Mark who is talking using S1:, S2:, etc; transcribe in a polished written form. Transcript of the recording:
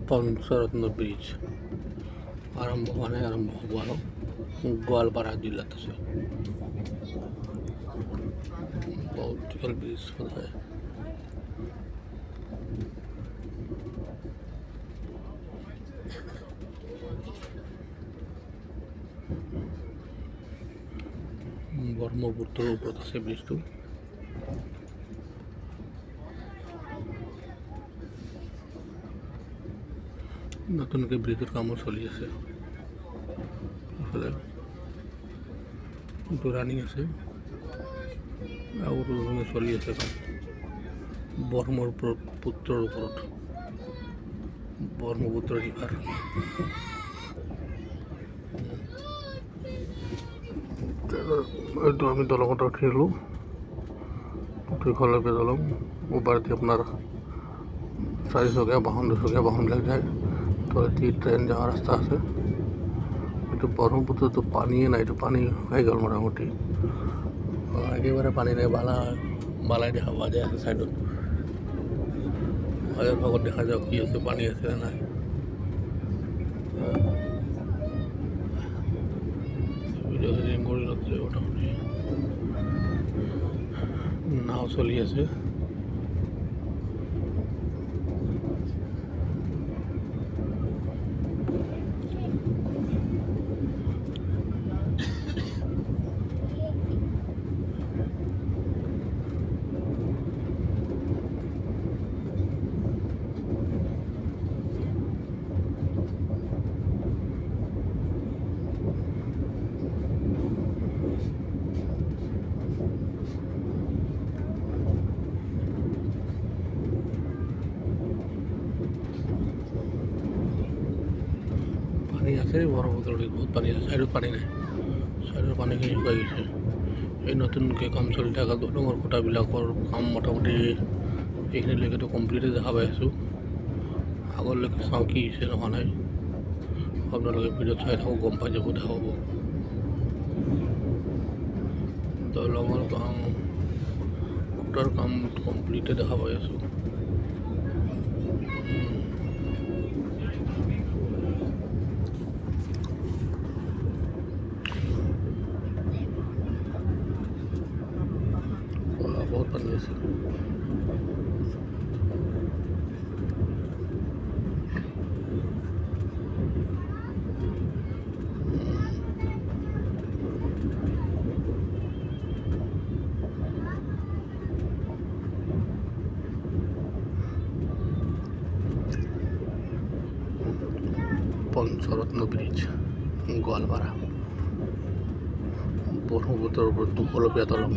S1: Pancharatna bridge আরম্ভ হব আরো গোয়ালপাড়া জেলাত আছে। बहुत जल ब्रिज होता है। ব্রহ্মপুত্রের উপর আছে ব্রিজটো। নতুনকে ব্রিজের কামও চলি আছে, এফালে রানিং আছে আৰু চলি আছে কাম ব্রহ্মপুত্রের ওপৰত। ব্রহ্মপুত্র রিভার এইটো আমি দলঙত উঠিলো, দুইখনলৈকে দলং। ওপৰেদি আপোনাৰ 4চকীয়া বাহন 2চকীয়া বাহনবিলাক যায়, তলেদি ট্ৰেইন যাওয়ার রাস্তা আছে। এইটো ব্রহ্মপুত্রতো পানীয়ে নাই, এইটো পানী শুকাই গ'ল মোটামুটি, একেবারে পানী নাই। বালাই দেখা পোৱা যায় আছে সাইডত। আগের ভাগত দেখা যাওক কি আছে, পানী আছে না নাই। ভিডিও শেডিং কৰি লৈছে মোটামুটি। নাও চলি আছে। পানী আছে ব্রহ্মপুত্রের, বহুত পানী আছে। সাইডত পানী নাই, সাইডৰ পানীখিনি শুকাই গৈছে। এই নতুনকৈ কাম চলি থকা দলঙৰ খুঁটাবিলাকৰ কাম মোটামুটি এইখিনিলৈকেতো কমপ্লিটে দেখা পাই আছোঁ। আগলৈকে চাওঁ কি হৈছে নহয় নাই। আপোনালোকে ভিডিঅ'ত চাই থাকক, গম পাই যাব, দেখা পাব। দলঙৰ কাম খুঁটাৰ কাম কমপ্লিটে দেখা পাই আছোঁ। बहुत पानी আছে। পঞ্চরত্ন ব্রিজ গোয়ালপাড়া, ব্রহ্মপুত্রের উপর 2 দলং।